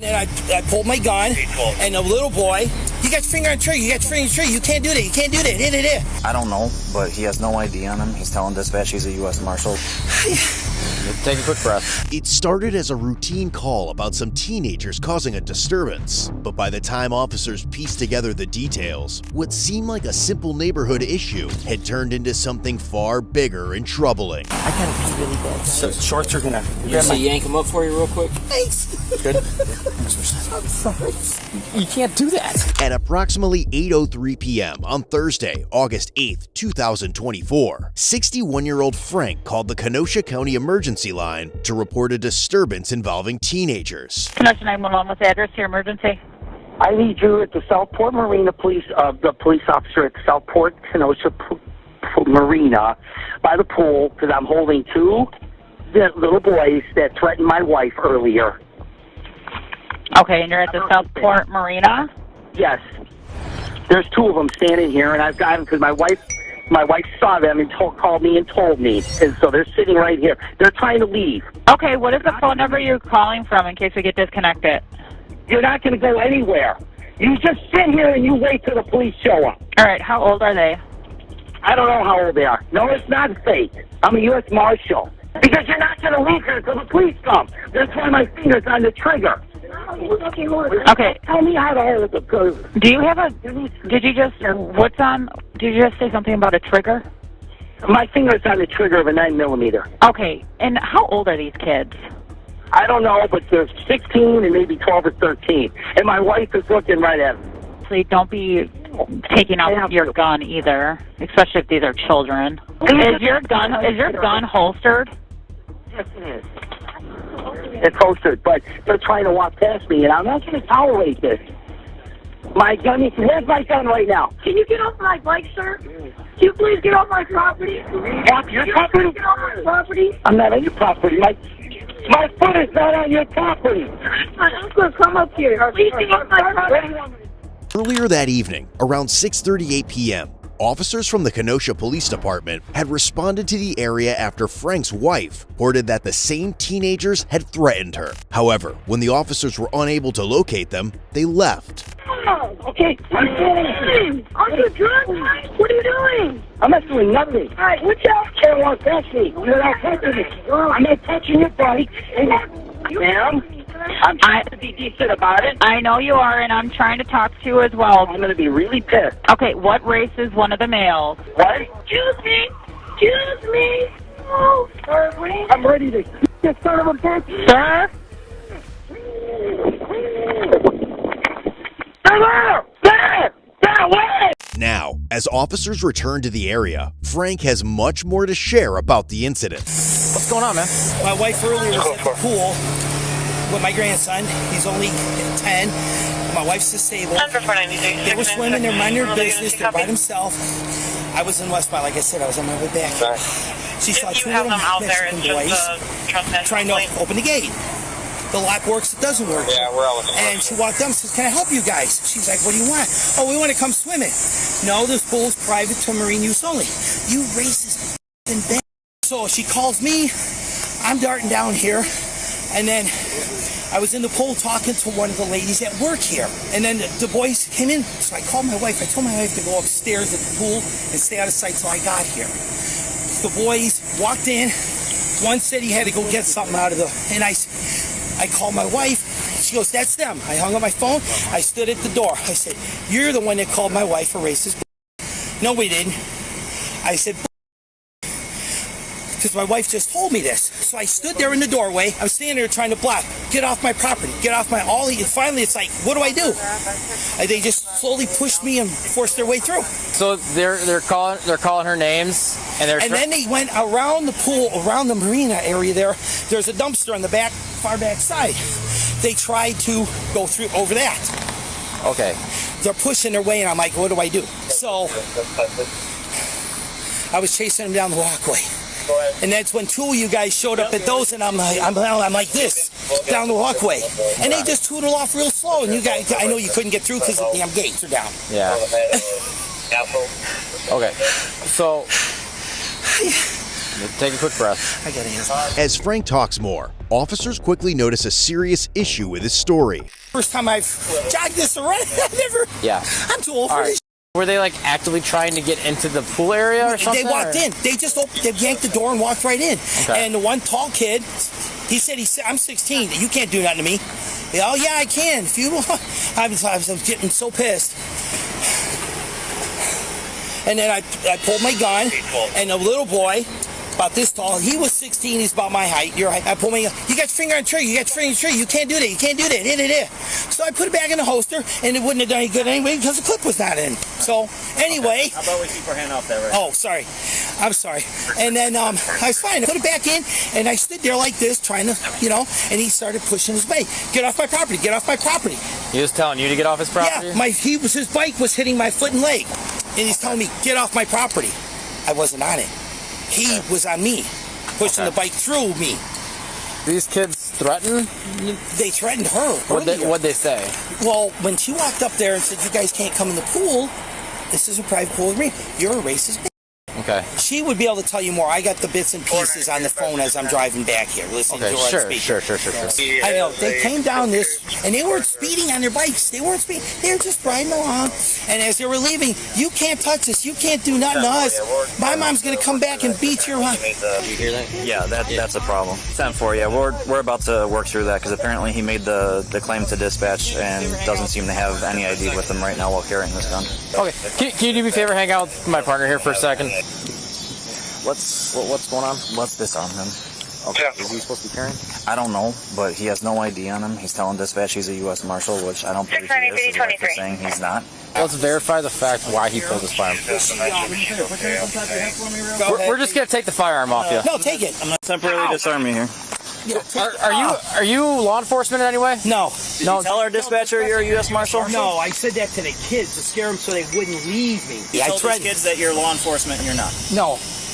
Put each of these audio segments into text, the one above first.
And I pulled my gun, and the little boy, you got your finger on the trigger, you can't do that, I don't know, but he has no ID on him. He's telling dispatch he's a U.S. Marshal. Take a quick breath. It started as a routine call about some teenagers causing a disturbance, but by the time officers pieced together the details, what seemed like a simple neighborhood issue had turned into something far bigger and troubling. I gotta pee really bad. So shorts are gonna... You see, yank him up for you real quick? Thanks. Good. I'm sorry. You can't do that. At approximately 8:03 p.m. on Thursday, August 8th, 2024, 61-year-old Frank called the Kenosha County Emergency Line to report a disturbance involving teenagers. Kenosha 911, what's the address to your emergency? I need you at the Southport Marina police, the police officer at Southport Kenosha Marina by the pool, because I'm holding two little boys that threatened my wife earlier. Okay, and you're at the Southport Marina? Yes. There's two of them standing here, and I've got them because my wife saw them and called me and told me. And so they're sitting right here. They're trying to leave. Okay, what is the phone number you're calling from in case we get disconnected? You're not going to go anywhere. You just sit here and you wait till the police show up. All right, how old are they? I don't know how old they are. No, it's not fake. I'm a U.S. Marshal. Because you're not going to leave here until the police come. That's why my finger's on the trigger. Okay. Tell me how to hold the gun. Do you have a... Did you just... What's on... Did you just say something about a trigger? My finger's on the trigger of a 9mm. Okay, and how old are these kids? I don't know, but they're 16 and maybe 12 or 13. And my wife is looking right at them. Please don't be taking out your gun either, especially if these are children. Is your gun holstered? Yes, it is. It's holstered, but they're trying to walk past me, and I'm not going to tolerate this. My gun is... Where's my gun right now? Can you get off my bike, sir? Can you please get off my property? Off your property? Get off my property? I'm not on your property. My foot is not on your property. I'm going to come up here. Please get off my property. Earlier that evening, around 6:38 p.m., officers from the Kenosha Police Department had responded to the area after Frank's wife reported that the same teenagers had threatened her. However, when the officers were unable to locate them, they left. Oh, okay. Are you drunk? What are you doing? I'm not doing nothing. All right, watch out. You can't walk past me. You're not touching me. I'm not touching your bike. Ma'am, I'm trying to be decent about it. I know you are, and I'm trying to talk to you as well. I'm going to be really pissed. Okay, what race is one of the males? What? Excuse me. Excuse me. Oh, sorry. I'm ready to you son of a bitch. Sir? There, away! Now, as officers return to the area, Frank has much more to share about the incident. What's going on, man? My wife earlier was at the pool with my grandson. He's only 10. My wife's disabled. They were swimming, they're minding their business, they're by themselves. I was in Westmont, like I said, I was on my way back. She saw two little Mexican boys trying to open the gate. The lock works, it doesn't work. Yeah, we're all looking. And she walked up and says, "Can I help you guys?" She's like, "What do you want?" "Oh, we want to come swimming." "No, this pool's private to marine use only." "You racist and bang." So she calls me, I'm darting down here, and then I was in the pool talking to one of the ladies at work here. And then the boys came in, so I called my wife. I told my wife to go upstairs at the pool and stay out of sight till I got here. The boys walked in. One said he had to go get something out of the... And I called my wife. She goes, "That's them." I hung up my phone. I stood at the door. I said, "You're the one that called my wife a racist." "No, we didn't." I said, because my wife just told me this. So I stood there in the doorway. I'm standing there trying to block. "Get off my property. Get off my..." Finally, it's like, what do I do? They just slowly pushed me and forced their way through. So they're calling her names, and then they went around the pool, around the marina area there. There's a dumpster on the back, far back side. They tried to go through over that. Okay. They're pushing their way, and I'm like, what do I do? So I was chasing them down the walkway. And that's when two of you guys showed up at those, and I'm like this, down the walkway. And they just tootled off real slow, and you guys, I know you couldn't get through because the damn gates are down. Yeah. Okay. So Take a quick breath. I gotta answer. As Frank talks more, officers quickly notice a serious issue with his story. First time I've jogged this around, I never. Yeah. I'm too old for All right. this. Were they like actively trying to get into the pool area or something? They walked in. They just they yanked the door and walked right in. Okay. And the one tall kid, he said, I'm 16. You can't do nothing to me. Oh, yeah, I can. If you want. I was getting so pissed. And then I pulled my gun, and a little boy, about this tall, he was 16, he's about my height, your height. I pulled my gun, you got your finger on the trigger, you got your finger on the trigger, you can't do that, you can't do that. So I put it back in the holster, and it wouldn't have done any good anyway because the clip was not in. So, anyway. Okay. How about we keep our hand off that right Oh, sorry. I'm sorry. And then I was fine. I put it back in, and I stood there like this, trying to, and he started pushing his bike. Get off my property, get off my property. He was telling you to get off his property? Yeah, his bike was hitting my foot and leg. And he's telling me, get off my property. I wasn't on it. He was on me, pushing the bike through me. These kids threaten? They threatened her. What'd they say? Well, when she walked up there and said, you guys can't come in the pool, this is a private pool with me. You're a racist bitch. Okay. She would be able to tell you more. I got the bits and pieces on the phone as I'm driving back here, listening to her speak. Sure. I know. They came down this, and they weren't speeding on their bikes. They weren't speeding. They were just riding along. And as they were leaving, you can't touch us. You can't do nothing to us. My mom's going to come back and beat your... You hear that? Yeah, that's a problem. 10-4, yeah. We're about to work through that because apparently he made the claim to dispatch and doesn't seem to have any ID with him right now while carrying this gun. Okay. Can you do me a favor? Hang out with my partner here for a second. What's going on? Let's disarm him. Okay. Is he supposed to be carrying? I don't know, but he has no ID on him. He's telling dispatch he's a U.S. Marshal, which I don't believe he is. His wife is saying he's not. Let's verify the fact why he pulled his firearm. We're just gonna take the firearm off you. No, take it. I'm not Temporarily disarm you here. Are you law enforcement in any way? No. No. Tell our dispatcher you're a U.S. Marshal? No, I said that to the kids to scare them so they wouldn't leave me. You told these kids that you're law enforcement and you're not.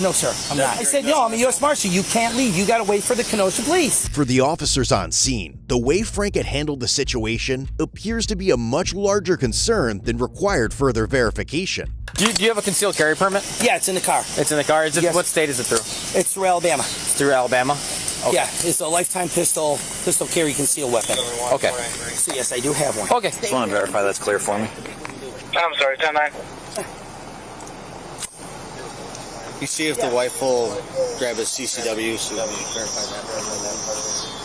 No, sir, I'm not. I said, no, I'm a U.S. Marshal. You can't leave. You got to wait for the Kenosha police. For the officers on scene, the way Frank had handled the situation appears to be a much larger concern than required further verification. Do you have a concealed carry permit? Yeah, it's in the car. It's in the car? Yes. What state is it through? It's through Alabama. It's through Alabama? Okay. Yeah, it's a lifetime pistol carry concealed weapon. Okay. So yes, I do have one. Okay. Just want to verify that's clear for me. I'm sorry, 10-9. You see if the wife will grab his CCW so that we can verify that.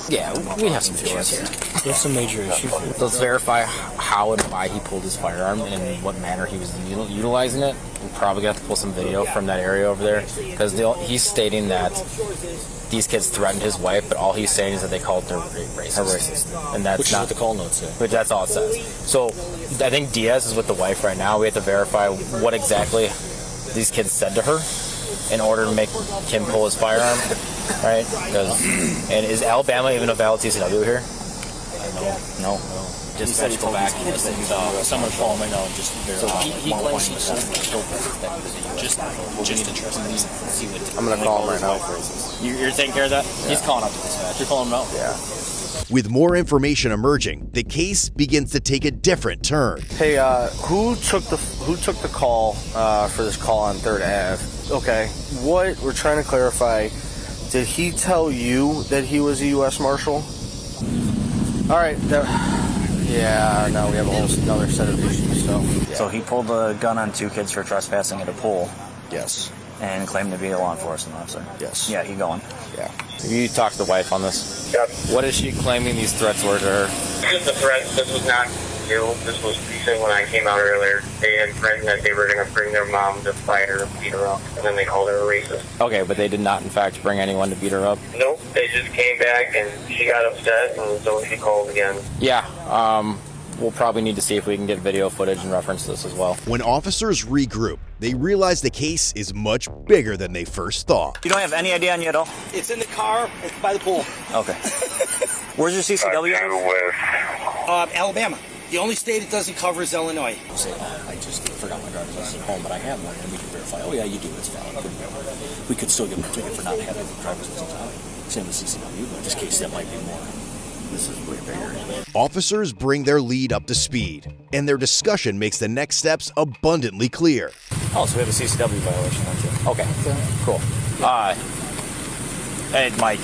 Yeah, we have some issues here. There's some major issues. Let's verify how and why he pulled his firearm and in what manner he was utilizing it. We're probably going to have to pull some video from that area over there because he's stating that these kids threatened his wife, but all he's saying is that they called her racist. And that's not what the call notes say. But that's all it says. So I think Diaz is with the wife right now. We have to verify what exactly these kids said to her in order to make him pull his firearm, right? And is Alabama even a valid CCW here? No. Dispatch, go back. Someone call him right now and just verify. He claims he's just interested in see what. I'm gonna call him right now. You're taking care of that? Yeah. He's calling up the dispatch. You're calling him out? Yeah. With more information emerging, the case begins to take a different turn. Hey, who took the call for this call on 3rd Ave? Okay, what we're trying to clarify, did he tell you that he was a U.S. Marshal? All right, yeah, now we have a whole another set of issues. So he pulled a gun on 2 kids for trespassing at a pool. Yes. And claimed to be a law enforcement officer. Yes. Yeah, he going. Yeah. You talked to the wife on this? Yep. What is she claiming these threats were to her? Just a threat. This was not you. This was recent when I came out earlier. They had threatened that they were going to bring their mom to fight her and beat her up. And then they called her a racist. Okay, but they did not, in fact, bring anyone to beat her up? Nope. They just came back and she got upset and so she called again. Yeah, we'll probably need to see if we can get video footage and reference this as well. When officers regroup, they realize the case is much bigger than they first thought. You don't have any idea on you at all? It's in the car. It's by the pool. Okay. Where's your CCW? Alabama. The only state it doesn't cover is Illinois. Say, I just forgot my driver's license at home, but I have one, and we can verify. Oh yeah, you do. It's valid. We could still give them a ticket for not having a driver's license out. Same with CCW, but in this case, that might be more. This is way bigger. Officers bring their lead up to speed, and their discussion makes the next steps abundantly clear. Oh, so we have a CCW violation then too. Okay, cool. Hey, Mike,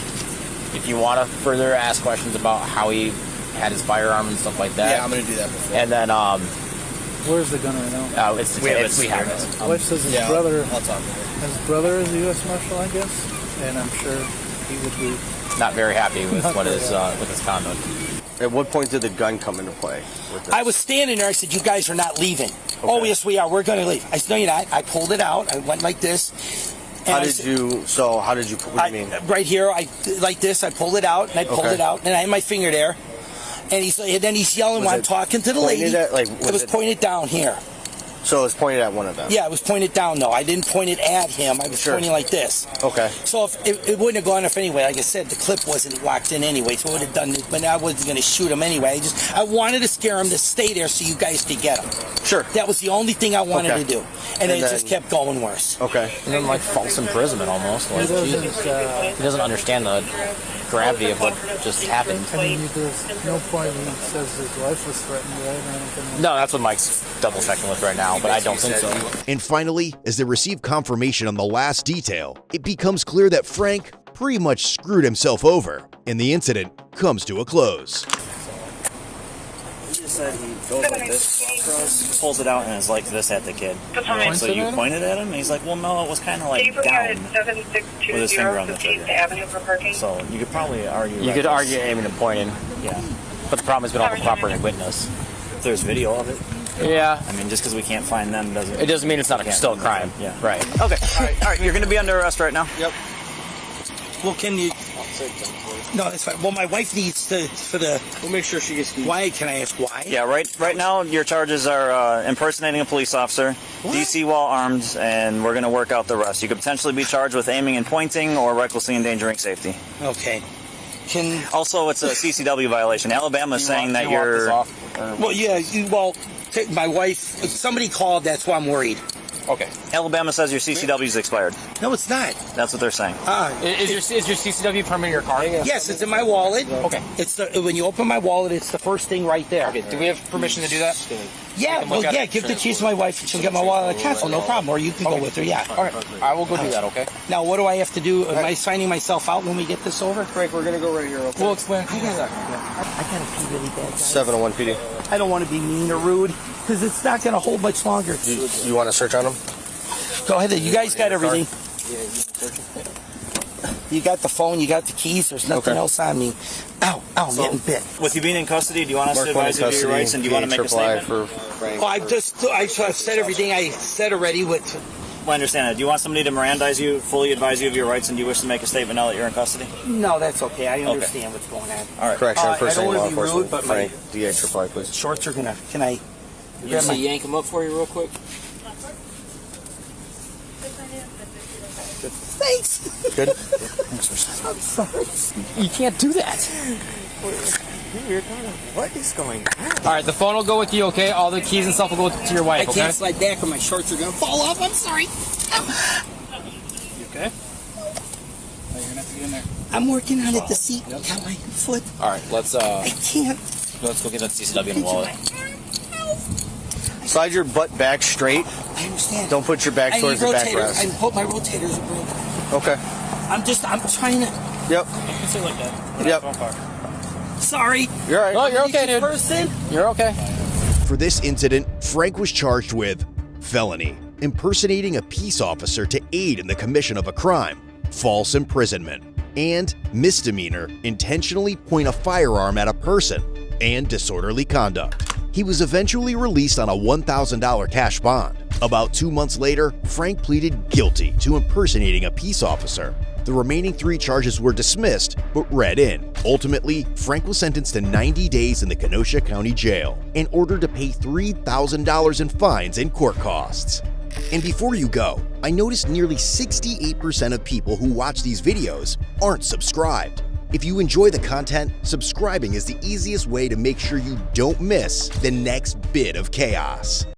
if you want to further ask questions about how he had his firearm and stuff like that. Yeah, I'm going to do that before. And then, where's the gun right now? we have it. My wife says his brother. I'll talk to her. His brother is a U.S. Marshal, I guess, and I'm sure he would be not very happy with with his conduct. At what point did the gun come into play? With this? I was standing there. I said, "You guys are not leaving." Okay. Oh, yes, we are. We're going to leave. I said, "No, you're not." I pulled it out. I went like this. How did you? What do you mean? Right here, like this. I pulled it out, and I pulled it out, and I had my finger there. And then he's yelling while I'm talking to the lady. It was pointed down here. So it was pointed at one of them? Yeah, it was pointed down, though. I didn't point it at him. I was pointing like this. Okay. So if it wouldn't have gone off anyway. Like I said, the clip wasn't locked in anyway, so it would have done it. But I wasn't going to shoot him anyway. I wanted to scare him to stay there so you guys could get him. Sure. That was the only thing I wanted to do. And it just kept going worse. Okay. And then, like, false imprisonment almost. Like, Jesus. He doesn't understand the gravity of what just happened. I mean, there's no point when he says his wife was threatened, right? No, that's what Mike's double checking with right now, but I don't think so. And finally, as they receive confirmation on the last detail, it becomes clear that Frank pretty much screwed himself over, and the incident comes to a close. He just said he goes like this across, pulls it out, and is like this at the kid. So you pointed at him, and he's like, well, no, it was kind of like down with his finger on the trigger. So you could probably argue. You could argue aiming and pointing. Yeah. But the problem is we don't have a cooperating witness. If there's video of it. Yeah. I mean, just because we can't find them doesn't... It doesn't mean it's not still a crime. Yeah. Right. Okay. All right. You're going to be under arrest right now. Yep. Well, can you... No, that's fine. Well, my wife needs to, We'll make sure she gets... Why? Can I ask why? Yeah, right now your charges are impersonating a police officer, DC while armed, and we're going to work out the rest. You could potentially be charged with aiming and pointing or recklessly endangering safety. Okay. Also, it's a CCW violation. Alabama is saying that you're... Well, yeah, my wife... Somebody called, that's why I'm worried. Okay. Alabama says your CCW is expired. No, it's not. That's what they're saying. Is your CCW permit in your car? Yes, it's in my wallet. Okay. It's when you open my wallet, it's the first thing right there. Okay. Do we have permission to do that? Yeah. Well, yeah. Give the keys to my wife, and she'll get my wallet at castle. No problem. Or you can go with her. Yeah. All right. I will go do that. Okay. Now, what do I have to do? Am I signing myself out when we get this over? Frank, we're gonna go right here. Okay? We'll explain. I gotta pee really bad. Guys. 701 PD. I don't want to be mean or rude because it's not gonna hold much longer. You want to search on them? Go ahead. You guys got everything. You got the phone. You got the keys. There's nothing else on me. Ow! I'm getting bit. With you being in custody, do you want us to advise you of your rights, and do you want to make a statement? I've said everything I said already. Well, I understand that. Do you want somebody to Mirandize you, fully advise you of your rights, and do you wish to make a statement now that you're in custody? No, that's okay. I understand what's going on. All right. Correction. I don't want to be rude, but Frank, DH reply, please. Shorts are gonna. Can I? You see, yank them up for you real quick. Thanks. Good. I'm sorry. You can't do that. What is going on? All right, the phone will go with you, okay? All the keys and stuff will go to your wife, okay? I can't slide back or my shorts are going to fall off. I'm sorry. You okay? Oh, you're gonna have to get in there. I'm working on it. The seat got my foot. All right, let's I can't. let's go get that CCW in the wallet. Slide your butt back straight. I understand. Don't put your back towards the backrest. I hope my rotators are broken. Okay. I'm trying to. Yep. You can say like that. Yep. Sorry. You're all right. Oh, you're okay, dude. Person. You're okay. For this incident, Frank was charged with felony, impersonating a peace officer to aid in the commission of a crime, false imprisonment, and misdemeanor, intentionally point a firearm at a person, and disorderly conduct. He was eventually released on a $1,000 cash bond. About 2 months later, Frank pleaded guilty to impersonating a peace officer. The remaining 3 charges were dismissed, but read in. Ultimately, Frank was sentenced to 90 days in the Kenosha County Jail and ordered to pay $3,000 in fines and court costs. And before you go, I noticed nearly 68% of people who watch these videos aren't subscribed. If you enjoy the content, subscribing is the easiest way to make sure you don't miss the next bit of chaos.